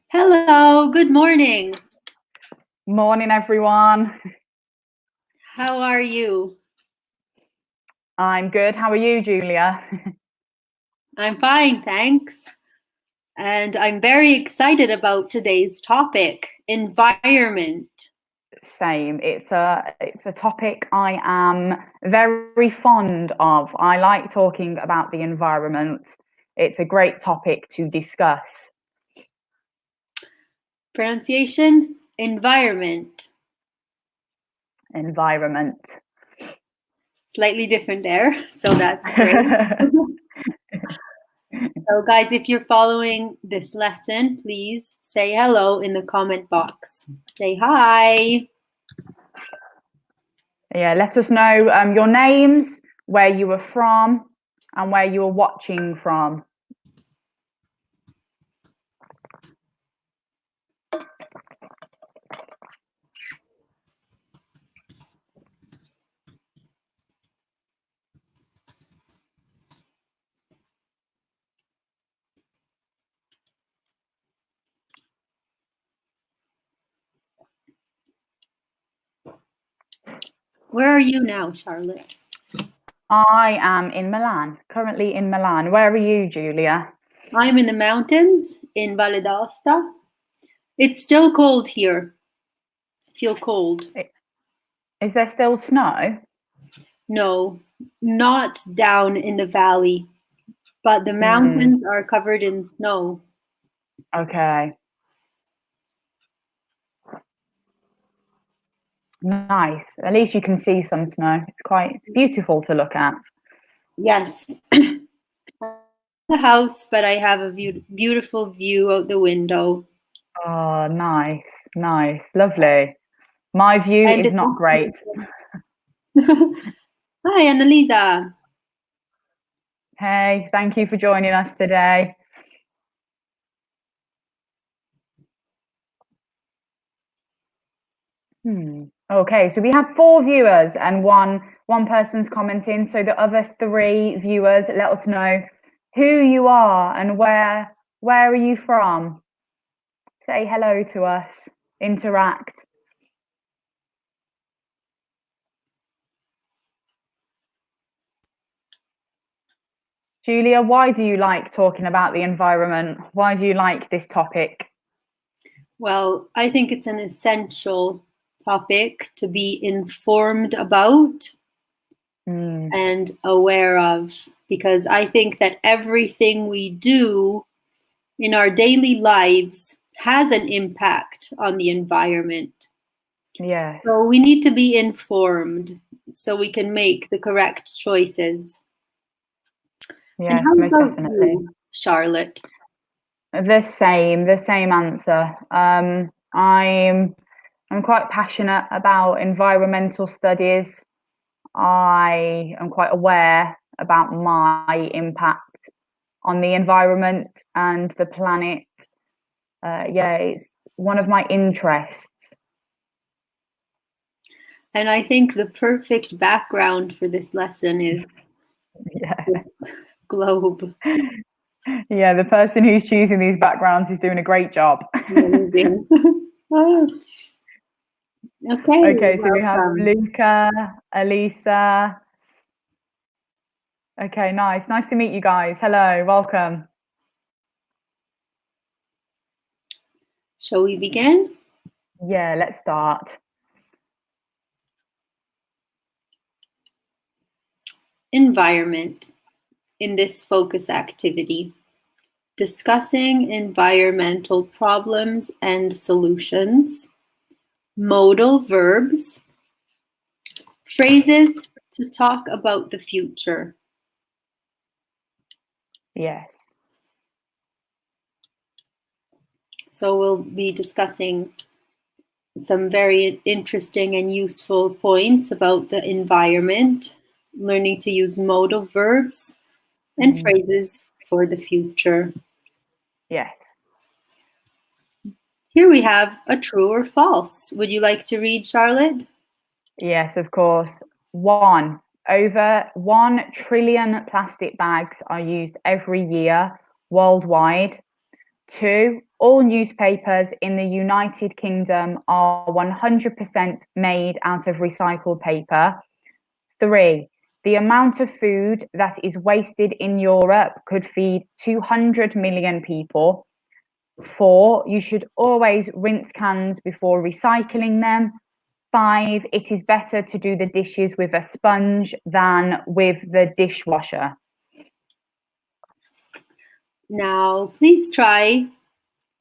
Hello, good morning. Morning, everyone. How are you? I'm good. How are you, Julia? I'm fine, thanks. And I'm very excited about today's topic, environment. Same. It's a topic I am very fond of. I like talking about the environment. It's a great topic to discuss. Pronunciation, environment. Environment. Slightly different there, so that's great. So, guys, if you're following this lesson, please say hello in the comment box. Say hi. Yeah, let us know your names, where you were from, and where you were watching from. Where are you now, Charlotte? I am in Milan, currently in Milan. Where are you, Julia? I'm in the mountains in Valle d'Aosta. It's still cold here. I feel cold. Is there still snow? No, not down in the valley, but the mountains are covered in snow. Okay. Nice. At least you can see some snow. It's beautiful to look at. Yes. The house, but I have a beautiful view out the window. Oh, nice, nice, lovely. My view And is not great. Hi, Annalisa. Hey, thank you for joining us today. Okay, so we have 4 viewers and one person's commenting. So the other 3 viewers, let us know who you are and where are you from. Say hello to us, interact. Julia, why do you like talking about the environment? Why do you like this topic? Well, I think it's an essential topic to be informed about and aware of, because I think that everything we do in our daily lives has an impact on the environment. Yes. So we need to be informed so we can make the correct choices. Yes, And most how about definitely. you, Charlotte? The same answer. I'm quite passionate about environmental studies. I am quite aware about my impact on the environment and the planet. Yeah, it's one of my interests. And I think the perfect background for this lesson is Yeah. globe. Yeah, the person who's choosing these backgrounds is doing a great job. Amazing. Okay, so we have welcome. Luca, Elisa. Okay, nice to meet you guys. Hello, welcome. Shall we begin? Yeah, let's start. Environment in this focus activity. Discussing environmental problems and solutions. Modal verbs. Phrases to talk about the future. Yes. So we'll be discussing some very interesting and useful points about the environment, learning to use modal verbs and phrases for the future. Yes. Here we have a true or false. Would you like to read, Charlotte? Yes, of course. Over 1 trillion plastic bags are used every year worldwide. 2, all newspapers in the United Kingdom are 100% made out of recycled paper. 3, the amount of food that is wasted in Europe could feed 200 million people. 4, you should always rinse cans before recycling them. 5, it is better to do the dishes with a sponge than with the dishwasher. Now, please try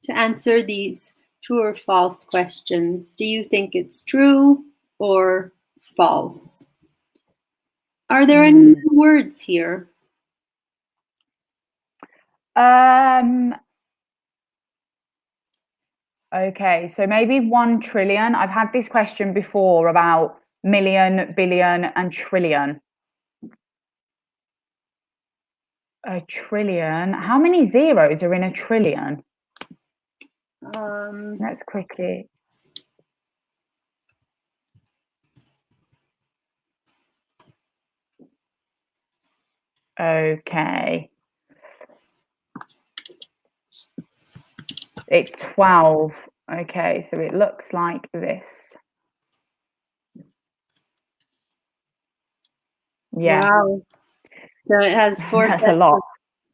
to answer these true or false questions. Do you think it's true or false? Are there any words here? Okay, so maybe 1 trillion. I've had this question before about million, billion, and trillion. A trillion. How many zeros are in a trillion? Let's quickly. Okay. It's 12. Okay, so it looks like this. Yeah. Wow. So it has 4 That's a lot.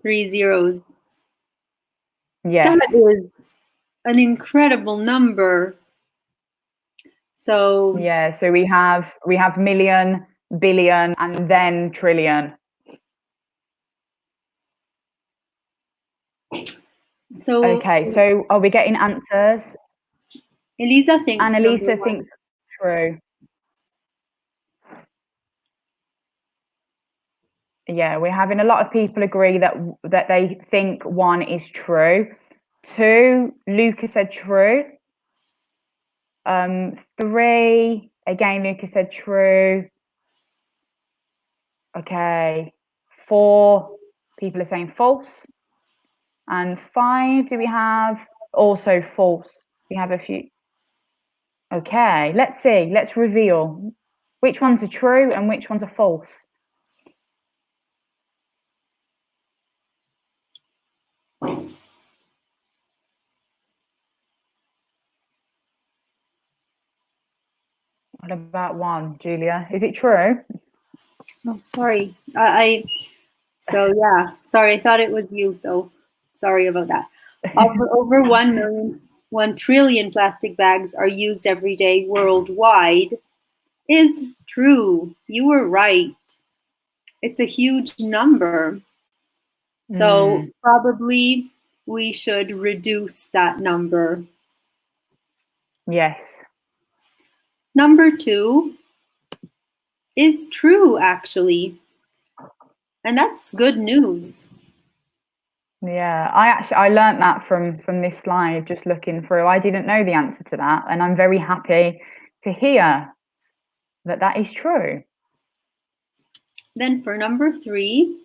3 zeros. Yes. That is an incredible number. So yeah, so we have million, billion, and then trillion. So okay, so are we getting answers? Elisa thinks Annalisa thinks true. Yeah, we're having a lot of people agree that they think 1 is true. 2, Luca said true. 3, again, Luca said true. Okay. 4, people are saying false. And 5, do we have also false? We have a few. Okay, let's see. Let's reveal which ones are true and which ones are false. What about 1, Julia? Is it true? Oh, sorry. So yeah, sorry. I thought it was you. So sorry about that. Over 1 trillion plastic bags are used every day worldwide. Is true. You were right. It's a huge number. So probably we should reduce that number. Yes. Number 2 is true, actually. And that's good news. Yeah, I learned that from this slide, just looking through. I didn't know the answer to that, and I'm very happy to hear that is true. Then for number 3,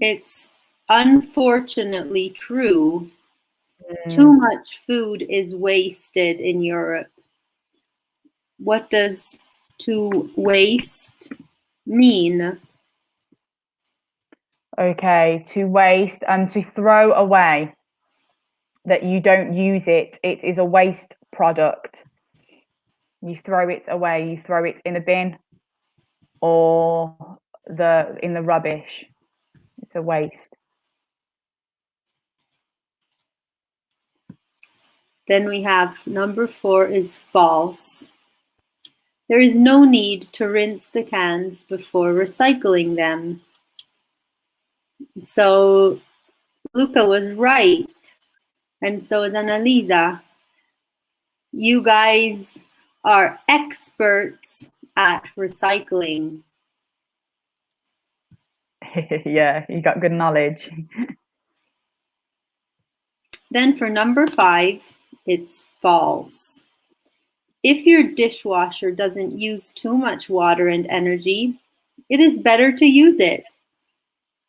it's unfortunately true. Too much food is wasted in Europe. What does to waste mean? Okay, to waste, to throw away, that you don't use it. It is a waste product. You throw it away. You throw it in a bin or in the rubbish. It's a waste. Then we have number 4 is false. There is no need to rinse the cans before recycling them. So Luca was right, and so is Annalisa. You guys are experts at recycling. Yeah, you got good knowledge. Then for number 5, it's false. If your dishwasher doesn't use too much water and energy, it is better to use it.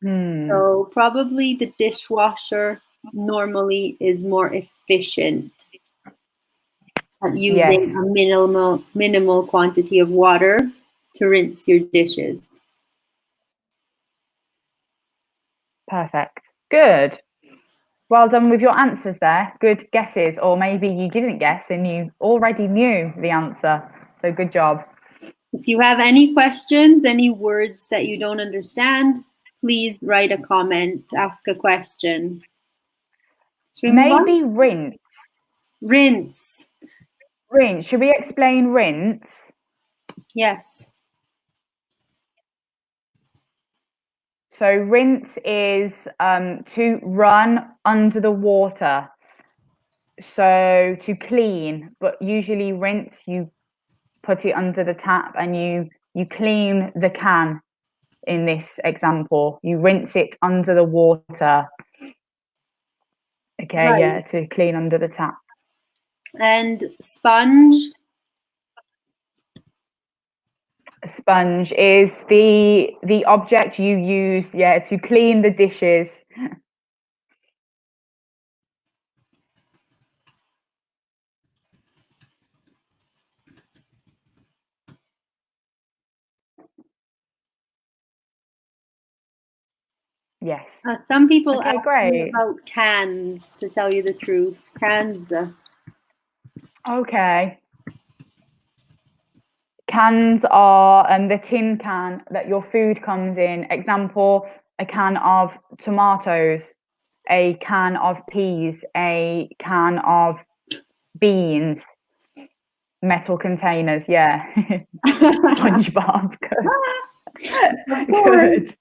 So probably the dishwasher normally is more efficient at using a minimal quantity of water to rinse your dishes. Perfect. Good. Well done with your answers there. Good guesses, or maybe you didn't guess and you already knew the answer. So good job. If you have any questions, any words that you don't understand, please write a comment, ask a question. Maybe rinse. Rinse. Rinse. Should we explain rinse? Yes. So rinse is to run under the water. So to clean, but usually rinse, you put it under the tap and you clean the can. In this example, you rinse it under the water. Okay, right. Yeah, to clean under the tap. And sponge? A sponge is the object you use, yeah, to clean the dishes. Yes. Some people ask me about cans, to tell you the truth. Cans. Okay. Cans are the tin can that your food comes in. Example, a can of tomatoes, a can of peas, a can of beans. Metal containers, yeah. SpongeBob. Good.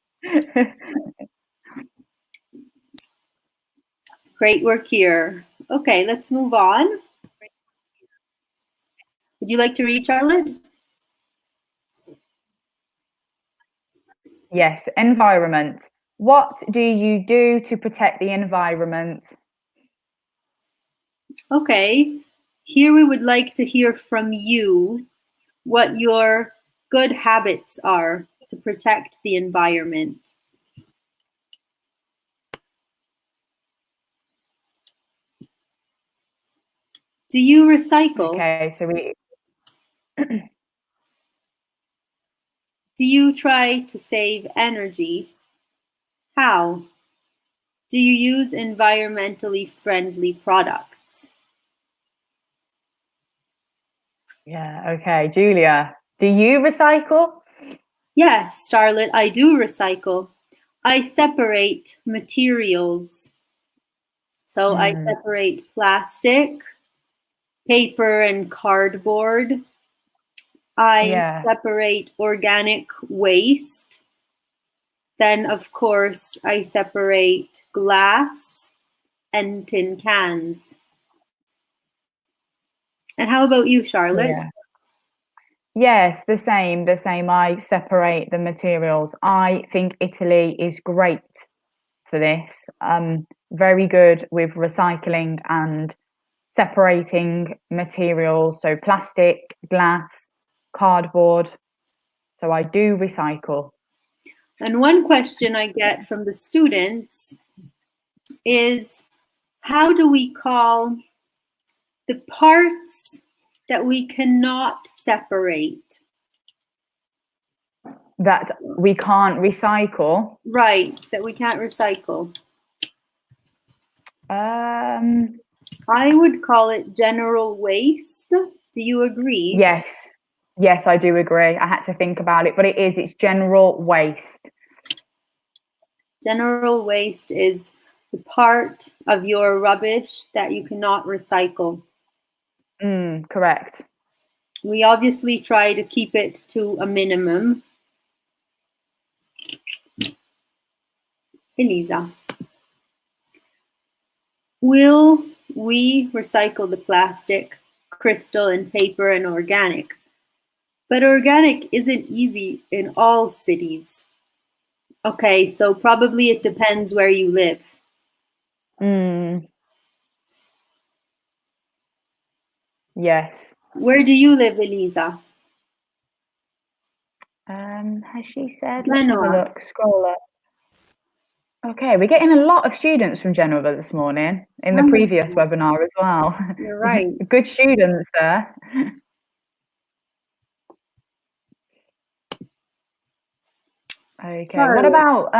Great work here. Okay, let's move on. Would you like to read, Charlotte? Yes, environment. What do you do to protect the environment? Okay, here we would like to hear from you what your good habits are to protect the environment. Do you recycle? Okay, so we... Do you try to save energy? How? Do you use environmentally friendly products? Yeah, okay. Julia, do you recycle? Yes, Charlotte, I do recycle. I separate materials. So I separate plastic, paper, and cardboard. I separate organic waste. Then, of course, I separate glass and tin cans. And how about you, Charlotte? Yeah. Yes, the same. I separate the materials. I think Italy is great for this. Very good with recycling and separating materials. So plastic, glass, cardboard. So I do recycle. And one question I get from the students is, how do we call the parts that we cannot separate? That we can't recycle? Right, that we can't recycle. I would call it general waste. Do you agree? Yes, I do agree. I had to think about it, but it's general waste. General waste is the part of your rubbish that you cannot recycle. Correct. We obviously try to keep it to a minimum. Elisa, will we recycle the plastic, crystal, and paper and organic? But organic isn't easy in all cities. Okay, so probably it depends where you live. Yes. Where do you live, Elisa? Has she said? Let's have a look. Scroll up. Okay, we're getting a lot of students from Genova this morning in the previous webinar as well. You're right. Good students there. Okay, what about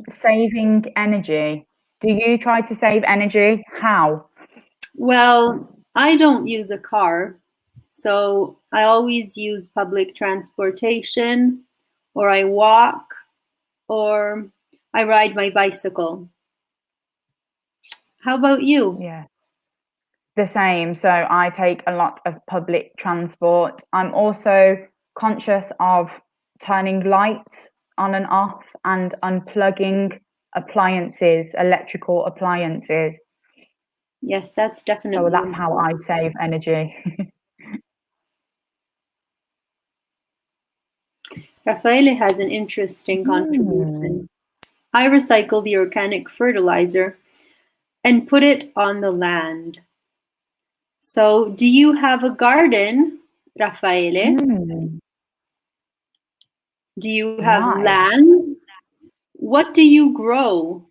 saving energy? Do you try to save energy? How? Well, I don't use a car, so I always use public transportation, or I walk, or I ride my bicycle. How about you? Yeah. The same. So I take a lot of public transport. I'm also conscious of turning lights on and off and unplugging appliances, electrical appliances. Yes, that's definitely So that's how I important. save energy. Raffaele has an interesting Hmm. contribution. I recycle the organic fertilizer and put it on the land. So, do you have a garden, Raffaele? Hmm. Do you have Nice. land? What do you grow?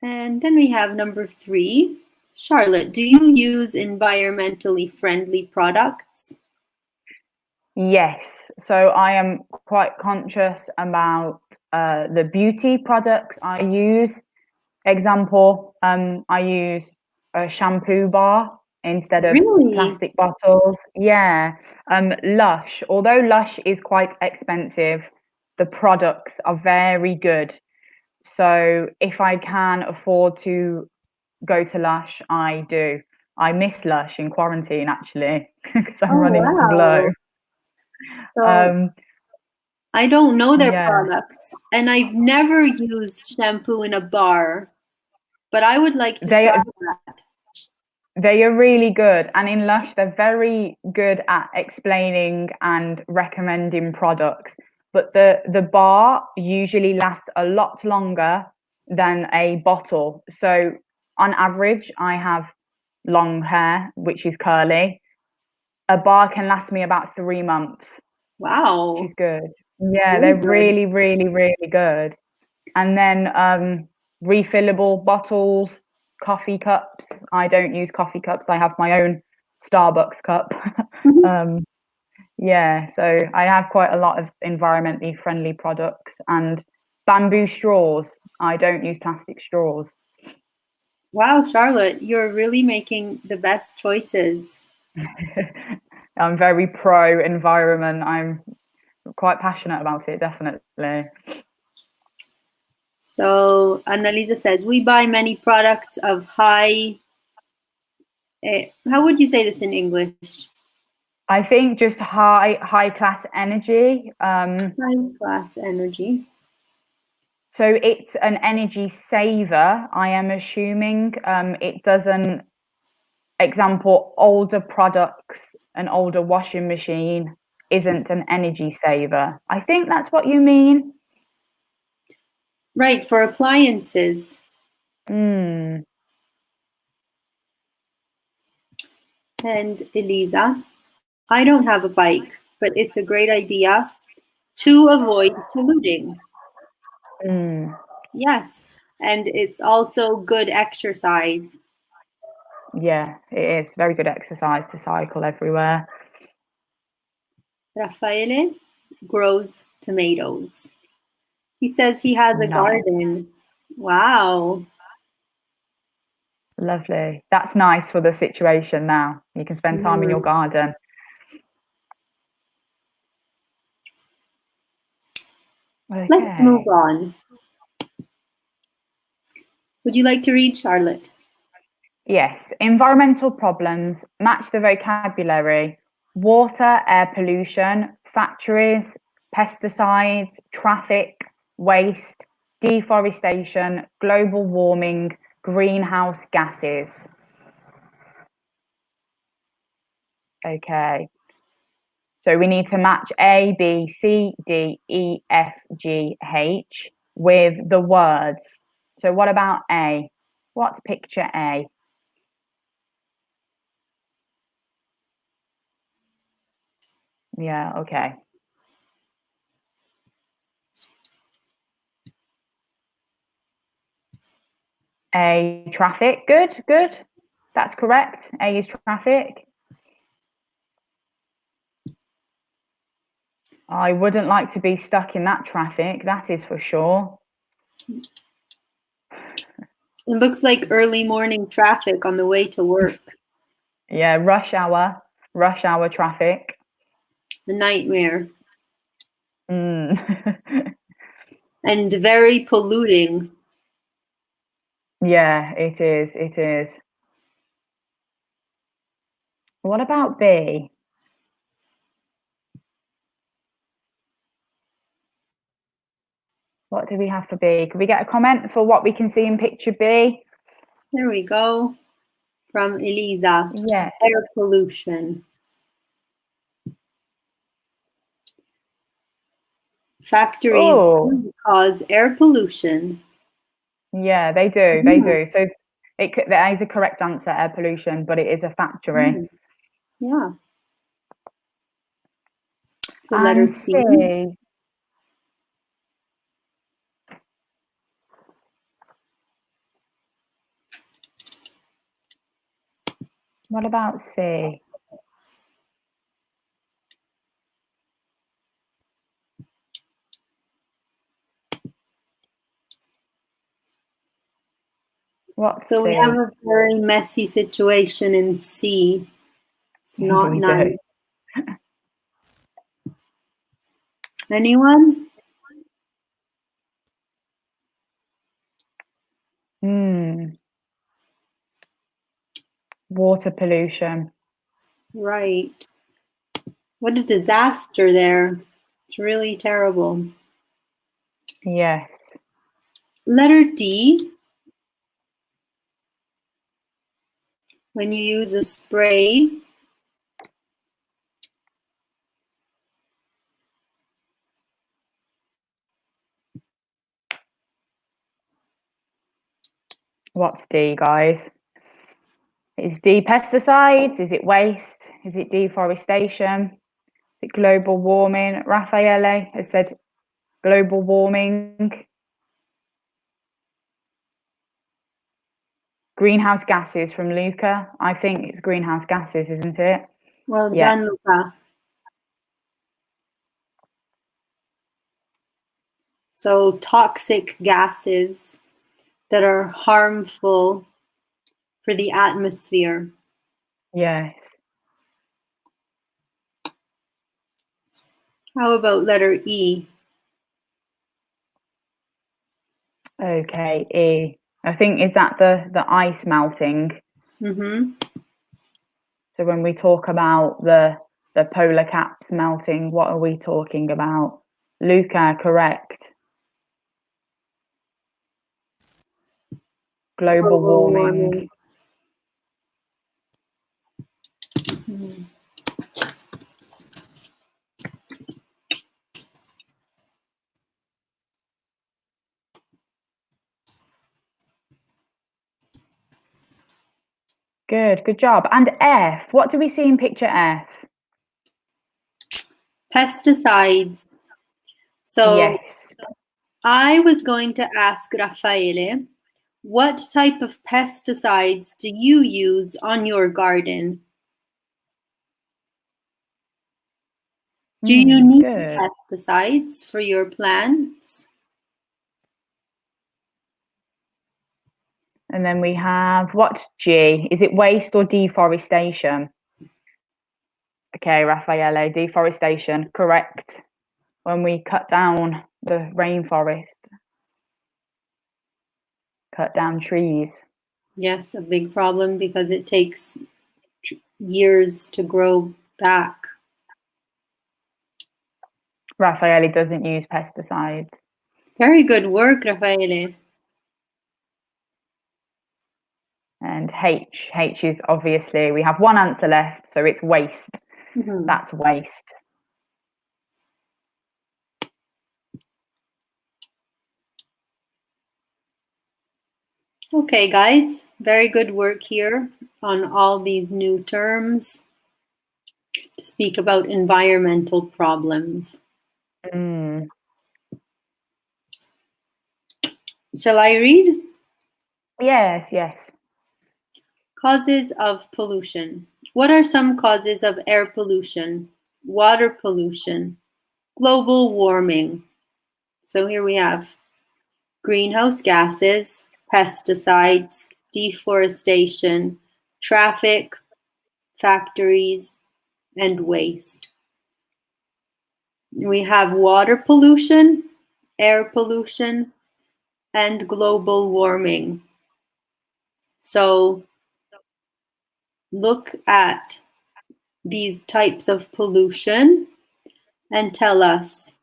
And then we have number 3. Charlotte, do you use environmentally friendly products? Yes, so I am quite conscious about the beauty products I use. Example, I use a shampoo bar instead of Really? plastic bottles. Yeah, Lush. Although Lush is quite expensive, the products are very good. So if I can afford to go to Lush, I do. I miss Lush in quarantine actually because I'm Oh, running low. wow. So, Um, I don't know their yeah, products, and I've never used shampoo in a bar, but I would like to they try that. they are really good, and in Lush, they're very good at explaining and recommending products. But the bar usually lasts a lot longer than a bottle. So on average, I have long hair, which is curly. A bar can last me about 3 months, which Wow, is good. Yeah, very they're good. really, really, really good. And then refillable bottles, coffee cups. I don't use coffee cups. I have my own Starbucks cup. um, yeah, so I have quite a lot of environmentally friendly products and bamboo straws. I don't use plastic straws. Wow, Charlotte, you're really making the best choices. I'm very pro environment. I'm quite passionate about it, definitely. So, Annalisa says, we buy many products of high, how would you say this in English? I think just high class energy. High class energy. So it's an energy saver. I am assuming it doesn't. Example: older products, an older washing machine isn't an energy saver. I think that's what you mean. Right, for appliances. Hmm. And Elisa, I don't have a bike, but it's a great idea to avoid polluting. Hmm. Yes, and it's also good exercise. Yeah, it is very good exercise to cycle everywhere. Raffaele grows tomatoes. He says he has a Nice, garden. Wow. lovely. That's nice for the situation now. You can spend time in your Mhm. garden. Let's move Okay. on. Would you like to read, Charlotte? Yes, environmental problems, match the vocabulary: water, air pollution, factories, pesticides, traffic, waste, deforestation, global warming, greenhouse gases. Okay, so we need to match A, B, C, D, E, F, G, H with the words. So what about A? What's picture A? Yeah, okay. A, traffic. Good, good. That's correct. A is traffic. I wouldn't like to be stuck in that traffic, that is for sure. It looks like early morning traffic on the way to work. Yeah, rush hour traffic. A nightmare. Mm. And very polluting. Yeah, it is. It is. What about B? What do we have for B? Can we get a comment for what we can see in picture B? There we go. From Elisa. Yeah. Air pollution. Factories cause air pollution. Yeah, they do. They do. So that is a correct answer, air pollution, but it is a factory. Yeah. So And letter C. What about C? What's So C? we have a very messy situation in C. It's not nice. Anyone? Water pollution. Right. What a disaster there. It's really terrible. Yes. Letter D. When you use a spray. What's D, guys? Is D pesticides? Is it waste? Is it deforestation? Is it global warming? Raffaele has said global warming. Greenhouse gases from Luca. I think it's greenhouse gases, isn't it? Well done, Luca. So toxic gases that are harmful for the atmosphere. Yes. How about letter E? Okay, E. I think, is that the ice melting? Mm-hmm. So when we talk about the polar caps melting, what are we talking about? Luca, correct. Global warming. Mm-hmm. Good job. And F, what do we see in picture F? Pesticides. So yes. I was going to ask Raffaele, what type of pesticides do you use on your garden? Do you need pesticides for your plants? And then we have, what's G? Is it waste or deforestation? Okay, Raffaele, deforestation, correct. When we cut down the rainforest, cut down trees. Yes, a big problem because it takes years to grow back. Raffaele doesn't use pesticides. Very good work, Raffaele. And H is obviously, we have one answer left, so it's waste. Mm-hmm. That's waste. Okay, guys, very good work here on all these new terms to speak about environmental problems. Shall I read? Yes. Causes of pollution. What are some causes of air pollution, water pollution, global warming. So here we have greenhouse gases, pesticides, deforestation, traffic, factories, and waste. We have water pollution, air pollution, and global warming. So look at these types of pollution and tell us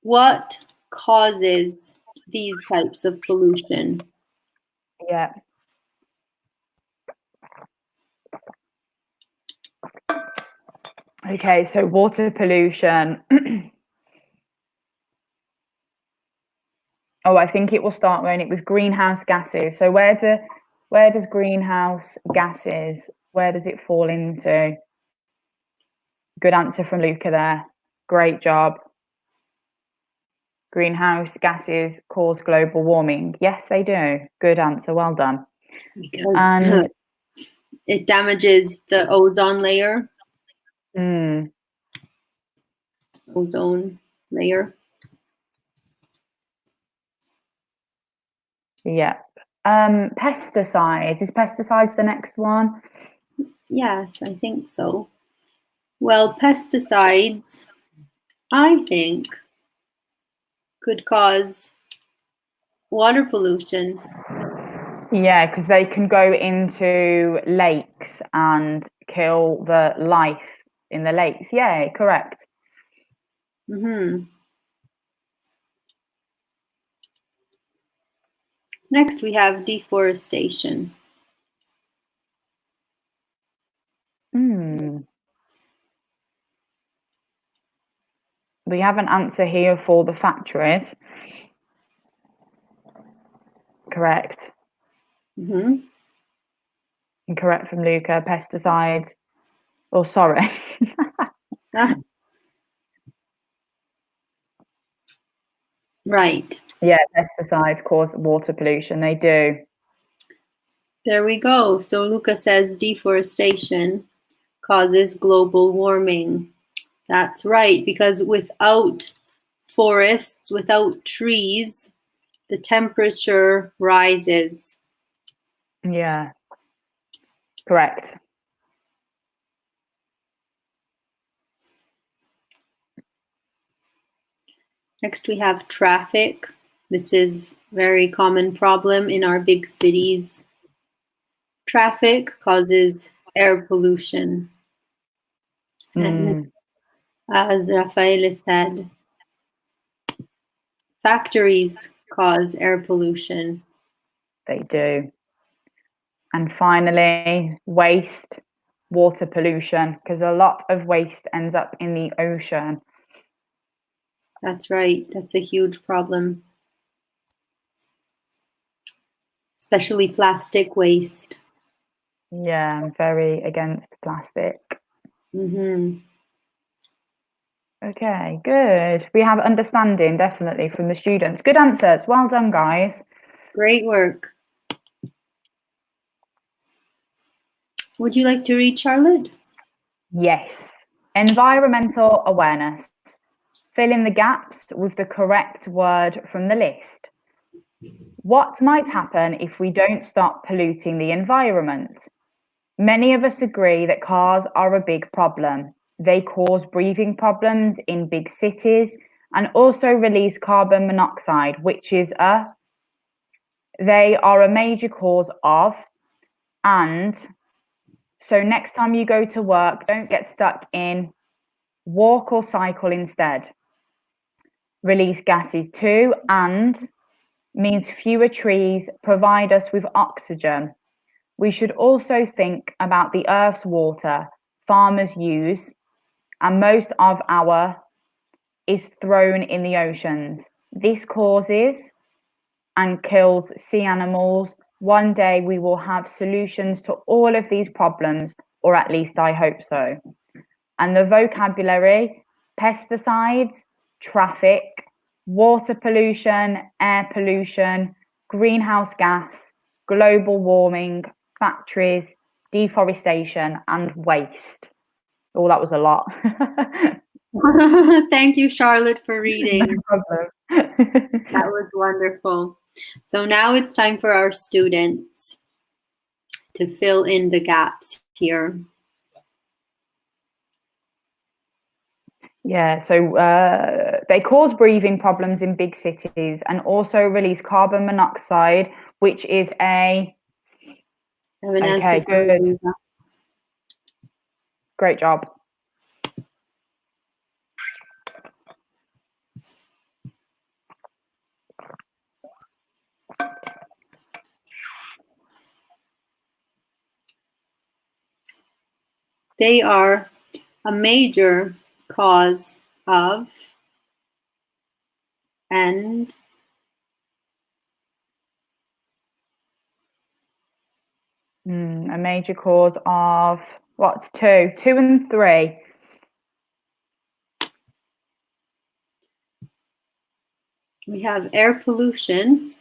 what causes these types of pollution. Yeah. Okay, so water pollution. Oh, I think it will start going with greenhouse gases. So where does greenhouse gases, where does it fall into? Good answer from Luca there. Great job. Greenhouse gases cause global warming. Yes, they do. Good answer. Well done. Because And it damages the ozone layer. Ozone layer. Yeah. Pesticides. Is pesticides the next one? Yes, I think so. Well, pesticides, I think, could cause water pollution. Yeah, because they can go into lakes and kill the life in the lakes. Yeah, correct. Next, we have deforestation. We have an answer here for the factories. Correct. Incorrect from Luca. Pesticides. Oh, sorry. Right. Yeah, pesticides cause water pollution. They do. There we go. So Luca says deforestation causes global warming. That's right, because without forests, without trees, the temperature rises. Yeah. Correct. Next, we have traffic. This is a very common problem in our big cities. Traffic causes air pollution. And as Raffaele said, factories cause air pollution. They do. And finally, waste, water pollution, because a lot of waste ends up in the ocean. That's right. That's a huge problem. Especially plastic waste. Yeah, I'm very against plastic. Okay, good. We have understanding, definitely, from the students. Good answers. Well done, guys. Great work. Would you like to read, Charlotte? Yes. Environmental awareness. Fill in the gaps with the correct word from the list. What might happen if we don't stop polluting the environment? Many of us agree that cars are a big problem. They cause breathing problems in big cities and also release carbon monoxide, which is they are a major cause of, and so next time you go to work, don't get stuck in, walk or cycle instead. Release gases too, and means fewer trees provide us with oxygen. We should also think about the Earth's water farmers use, and most of our is thrown in the oceans. This causes and kills sea animals. One day we will have solutions to all of these problems, or at least I hope so. And the vocabulary: pesticides, traffic, water pollution, air pollution, greenhouse gas, global warming, factories, deforestation, and waste. Oh, that was a lot. Thank you, Charlotte, for reading. No problem. That was wonderful. So now it's time for our students to fill in the gaps here. Yeah, so they cause breathing problems in big cities and also release carbon monoxide, which is a... I have an Okay, answer for good. Lisa. Great job. They are a major cause of and A major cause of what's 2 and 3? we have air pollution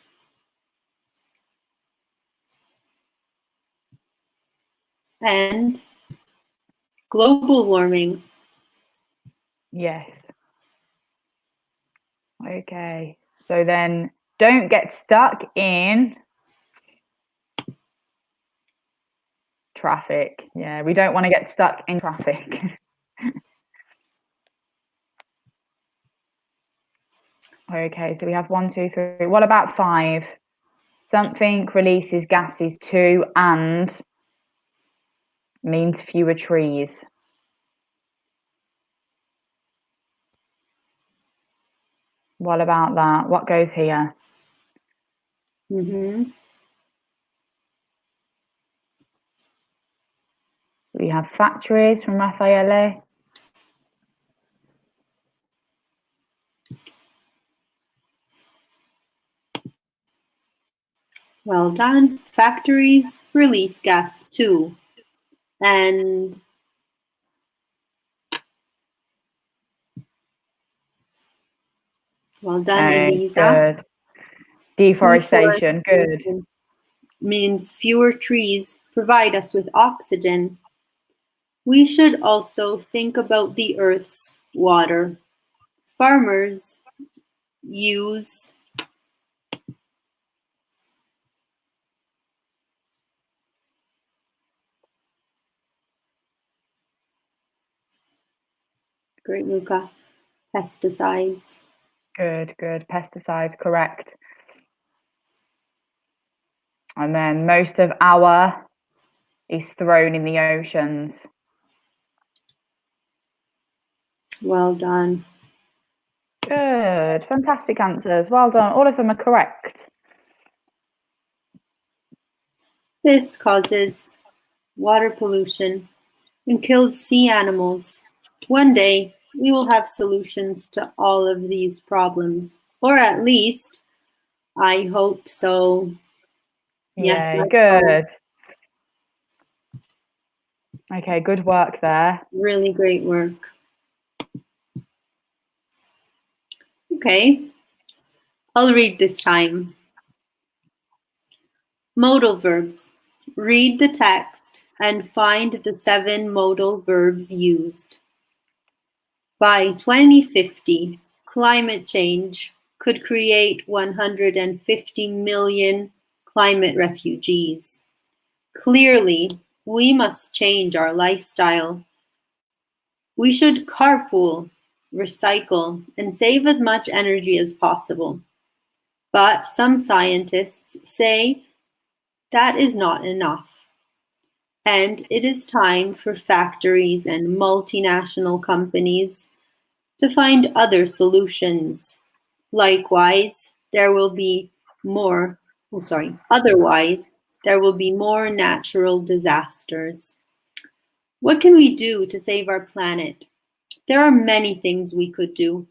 and global warming. Yes. Okay, so then don't get stuck in traffic. Yeah, we don't want to get stuck in traffic. Okay, so we have 1, 2, 3. What about 5? Something releases gases too and means fewer trees. What about that? What goes here? Mm-hmm. We have factories from Raffaele. Well done. Factories release gas too. And well done, Elisa. Good. Deforestation, good. Means fewer trees provide us with oxygen. We should also think about the Earth's water. Farmers use great Luca, pesticides. Good. Pesticides, correct. And then most of our is thrown in the oceans. Well done. Good. Fantastic answers. Well done. All of them are correct. This causes water pollution and kills sea animals. One day, we will have solutions to all of these problems, or at least, I hope so. Yes, Yay, good. Okay, good work there. Really great work. Okay, I'll read this time. Modal verbs. Read the text and find the 7 modal verbs used. By 2050, climate change could create 150 million climate refugees. Clearly, we must change our lifestyle. We should carpool, recycle, and save as much energy as possible. But some scientists say that is not enough. And it is time for factories and multinational companies to find other solutions. Likewise, otherwise, there will be more natural disasters. What can we do to save our planet? There are many things we could do,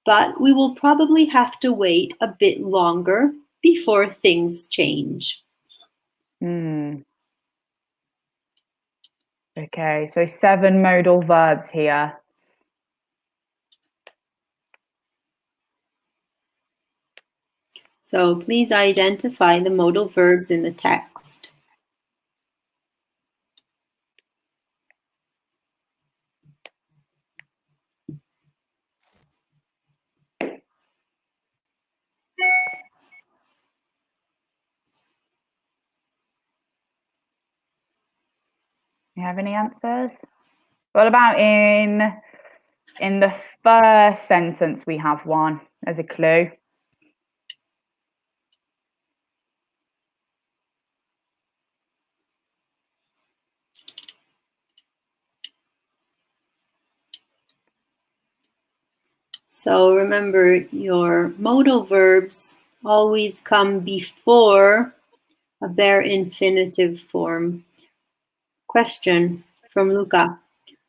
but we will probably have to wait a bit longer before things change. Okay, so 7 modal verbs here. So please identify the modal verbs in the text. You have any answers? What about in the first sentence? We have one as a clue. So remember, your modal verbs always come before a bare infinitive form. Question from Luca.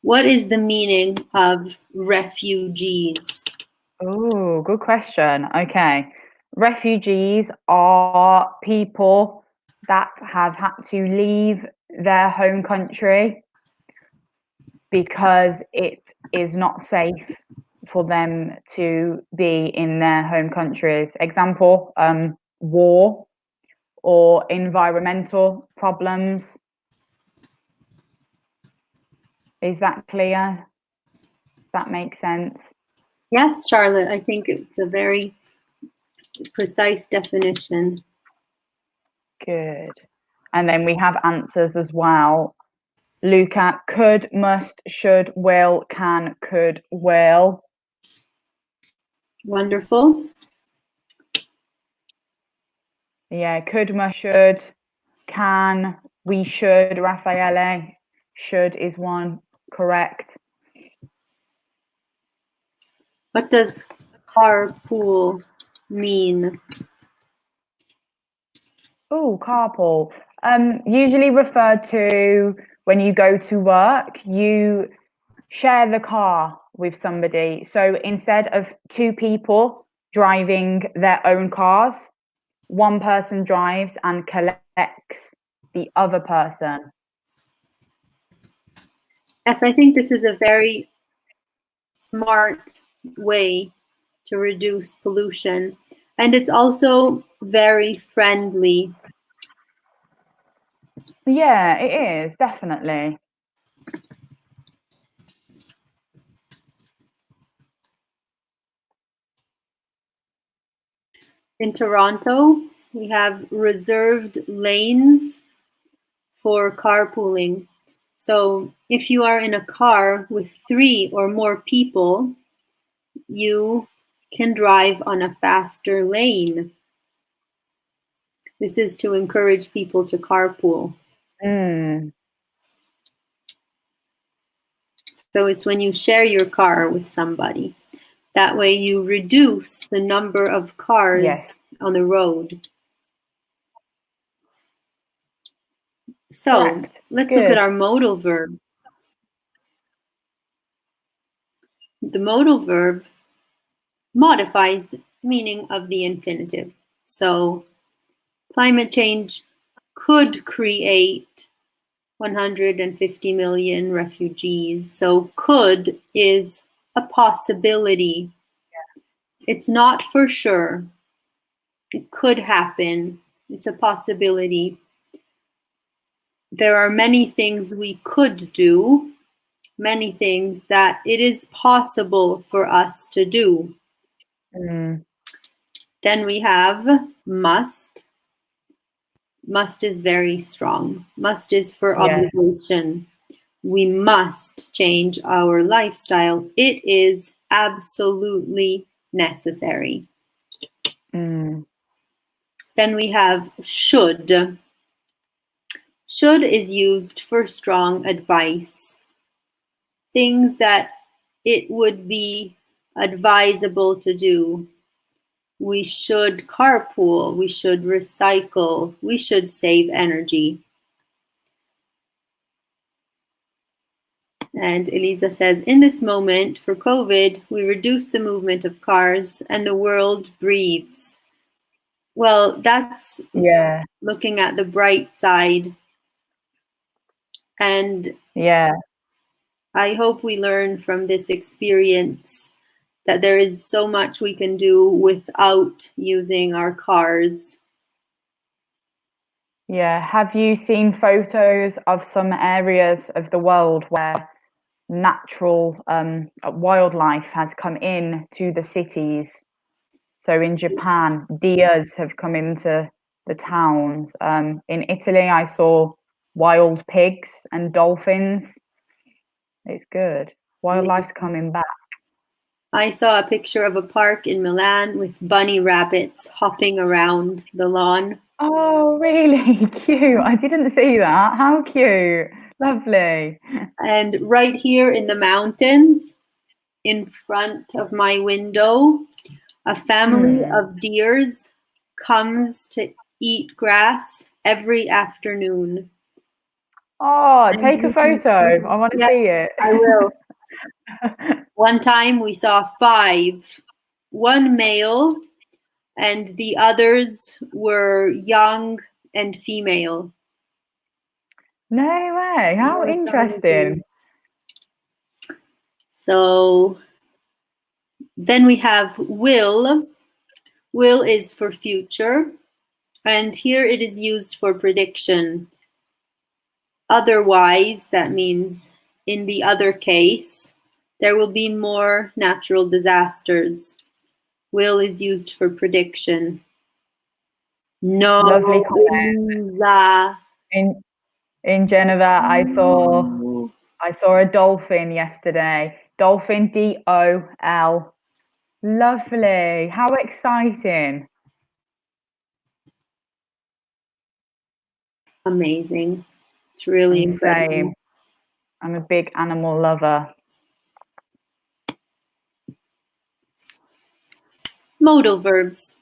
What is the meaning of refugees? Oh, good question. Okay. Refugees are people that have had to leave their home country because it is not safe for them to be in their home countries. Example, war or environmental problems. Is that clear? That makes sense? Yes, Charlotte, I think it's a very precise definition. Good. And then we have answers as well. Luca, could, must, should, will, can, could, will. Wonderful. Yeah, could, must, should, can, we should, Raffaele. Should is one, correct. What does carpool mean? Oh, carpool. Usually referred to when you go to work, you share the car with somebody. So instead of two people driving their own cars, one person drives and collects the other person. Yes, I think this is a very smart way to reduce pollution. And it's also very friendly. Yeah, it is, definitely. In Toronto, we have reserved lanes for carpooling. So if you are in a car with 3 or more people, you can drive on a faster lane. This is to encourage people to carpool. So it's when you share your car with somebody. That way you reduce the number of cars on the road. So let's look at our modal verb. The modal verb modifies the meaning of the infinitive. So climate change could create 150 million refugees. So could is a possibility. It's not for sure. It could happen. It's a possibility. There are many things we could do, many things that it is possible for us to do. Then we have must. Must is very strong. Must is for obligation. We must change our lifestyle. It is absolutely necessary. Then we have should. Should is used for strong advice. Things that it would be advisable to do. We should carpool. We should recycle. We should save energy. And Elisa says, in this moment for COVID, we reduce the movement of cars and the world breathes. Well, that's looking at the bright side. And I hope we learn from this experience that there is so much we can do without using our cars. Yeah. Have you seen photos of some areas of the world where natural wildlife has come in to the cities? So in Japan, deers have come into the towns. In Italy, I saw wild pigs and dolphins. It's good. Wildlife's coming back. I saw a picture of a park in Milan with bunny rabbits hopping around the lawn. Oh, really cute. I didn't see that. How cute. Lovely. And right here in the mountains, in front of my window, a family of deers comes to eat grass every afternoon. Oh, take a photo. I want to see it. I will. One time we saw 5, one male, and the others were young and female. No way. How interesting. So then we have will. Will is for future, and here it is used for prediction. Otherwise, that means in the other case, there will be more natural disasters. Will is used for prediction. No. Lovely comment. In Geneva, I saw a dolphin yesterday. Dolphin, DOL. Lovely. How exciting. Amazing. It's really incredible. Same. I'm a big animal lover. Modal verbs.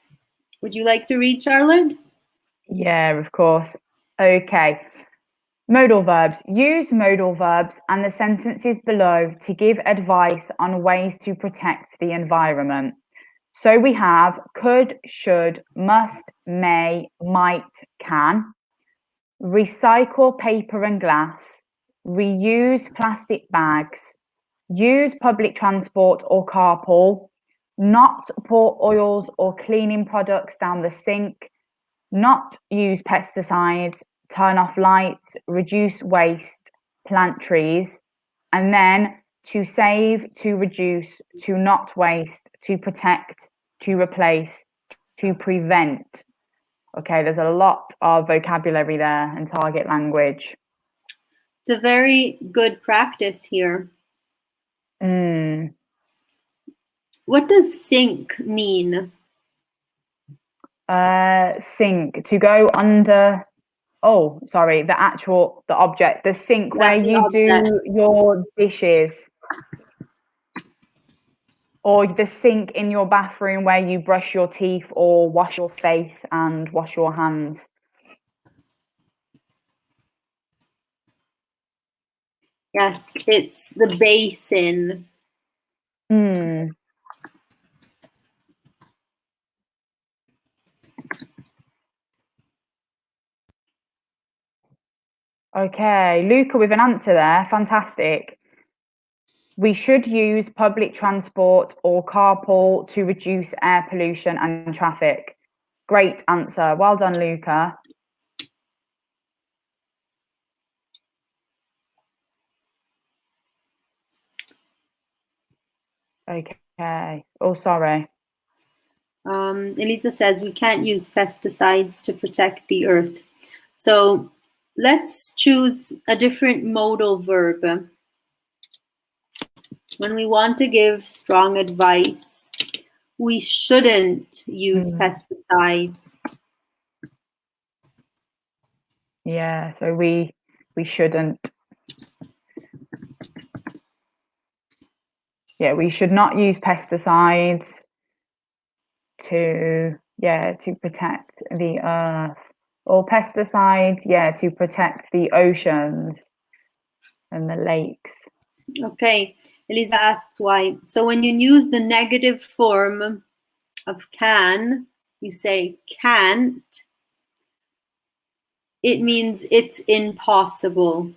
Would you like to read, Charlotte? Yeah, of course. Okay. Modal verbs. Use modal verbs and the sentences below to give advice on ways to protect the environment. So we have could, should, must, may, might, can. Recycle paper and glass. Reuse plastic bags. Use public transport or carpool. Not pour oils or cleaning products down the sink. Not use pesticides. Turn off lights. Reduce waste. Plant trees. And then to save, to reduce, to not waste, to protect, to replace, to prevent. Okay, there's a lot of vocabulary there and target language. It's a very good practice here. What does sink mean? Sink, to go under. Oh, sorry, the object, the sink where you do your dishes. Or the sink in your bathroom where you brush your teeth or wash your face and wash your hands. Yes, it's the basin. Okay, Luca with an answer there. Fantastic. We should use public transport or carpool to reduce air pollution and traffic. Great answer. Well done, Luca. Okay. Oh, sorry. Elisa says we can't use pesticides to protect the earth. So let's choose a different modal verb. When we want to give strong advice, we shouldn't use pesticides. Yeah, so we shouldn't. Yeah, we should not use pesticides to protect the earth, or pesticides, to protect the oceans and the lakes. Okay, Elisa asked why. So when you use the negative form of can, you say can't, it means it's impossible.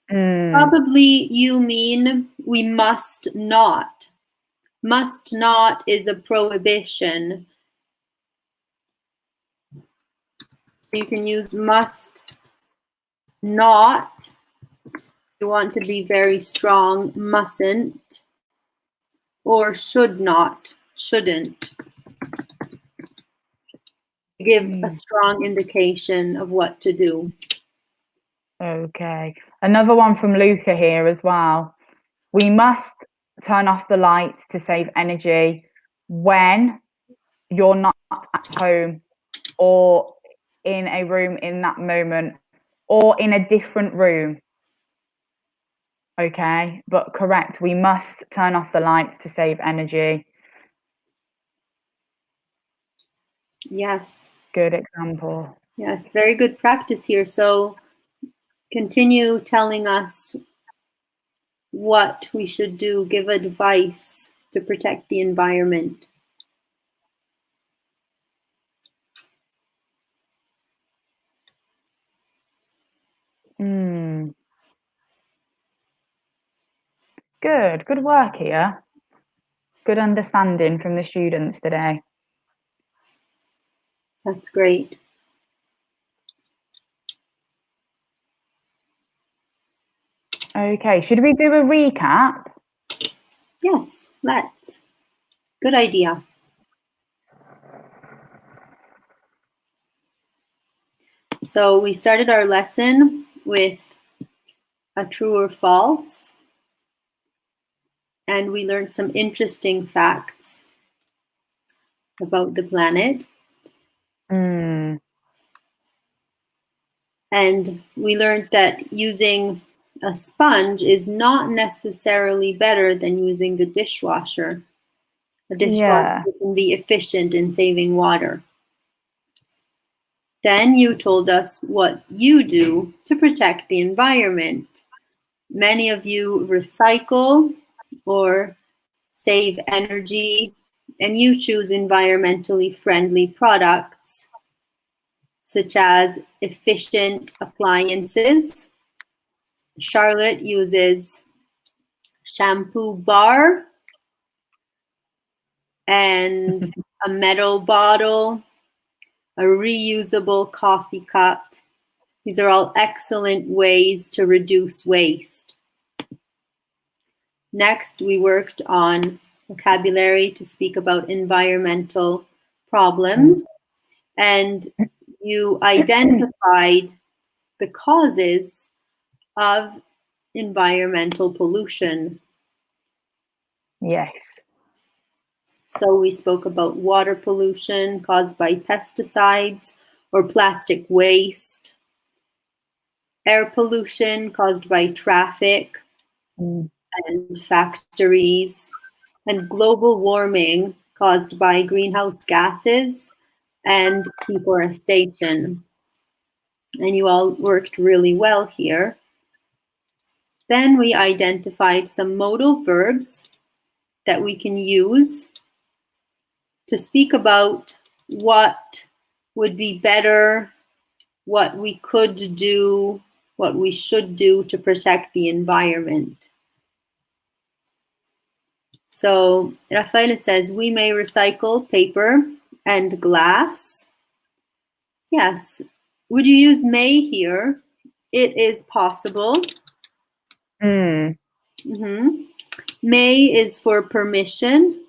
Probably you mean we must not. Must not is a prohibition. You can use must not. You want to be very strong, mustn't. Or should not, shouldn't. Give a strong indication of what to do. Okay. Another one from Luca here as well. We must turn off the lights to save energy when you're not at home or in a room in that moment or in a different room. Okay, but correct. We must turn off the lights to save energy. Yes. Good example. Yes, very good practice here. So continue telling us what we should do, give advice to protect the environment. Good work here. Good understanding from the students today. That's great. Okay, should we do a recap? Yes, let's. Good idea. So we started our lesson with a true or false, and we learned some interesting facts about the planet. And we learned that using a sponge is not necessarily better than using the dishwasher. A dishwasher can be efficient in saving water. Then you told us what you do to protect the environment. Many of you recycle or save energy, and you choose environmentally friendly products, such as efficient appliances. Charlotte uses shampoo bar and a metal bottle, a reusable coffee cup. These are all excellent ways to reduce waste. Next, we worked on vocabulary to speak about environmental problems, and you identified the causes of environmental pollution. Yes. So we spoke about water pollution caused by pesticides or plastic waste, air pollution caused by traffic and factories, and global warming caused by greenhouse gases and deforestation. And you all worked really well here. Then we identified some modal verbs that we can use to speak about what would be better, what we could do, what we should do to protect the environment. So Rafael says, we may recycle paper and glass. Yes. Would you use may here? It is possible. May is for permission.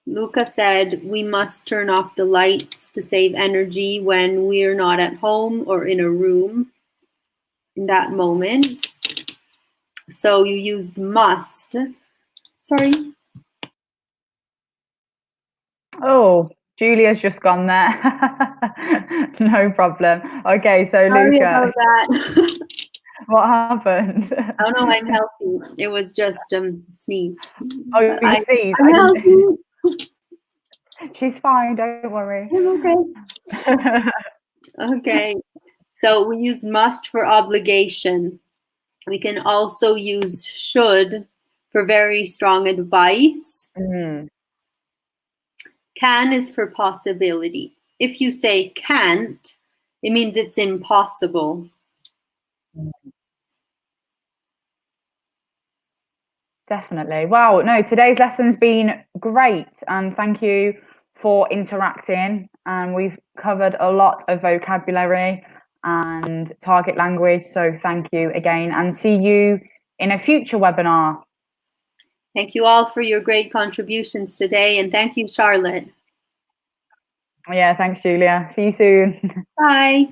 Luca said we must turn off the lights to save energy when we're not at home or in a room in that moment. So you used must. Sorry. Oh, Julia's just gone there. No problem. Okay, so Sorry Luca. about that. What happened? Oh no, I'm healthy. It was just sneeze. Oh, you sneeze. I'm healthy. She's fine, don't worry. I'm okay. Okay. So we use must for obligation. We can also use should for very strong advice. Can is for possibility. If you say can't, it means it's impossible. Definitely. Wow. No, today's lesson's been great. And thank you for interacting. And we've covered a lot of vocabulary and target language. So thank you again, and see you in a future webinar. Thank you all for your great contributions today. And thank you, Charlotte. Yeah, thanks, Julia. See you soon. Bye.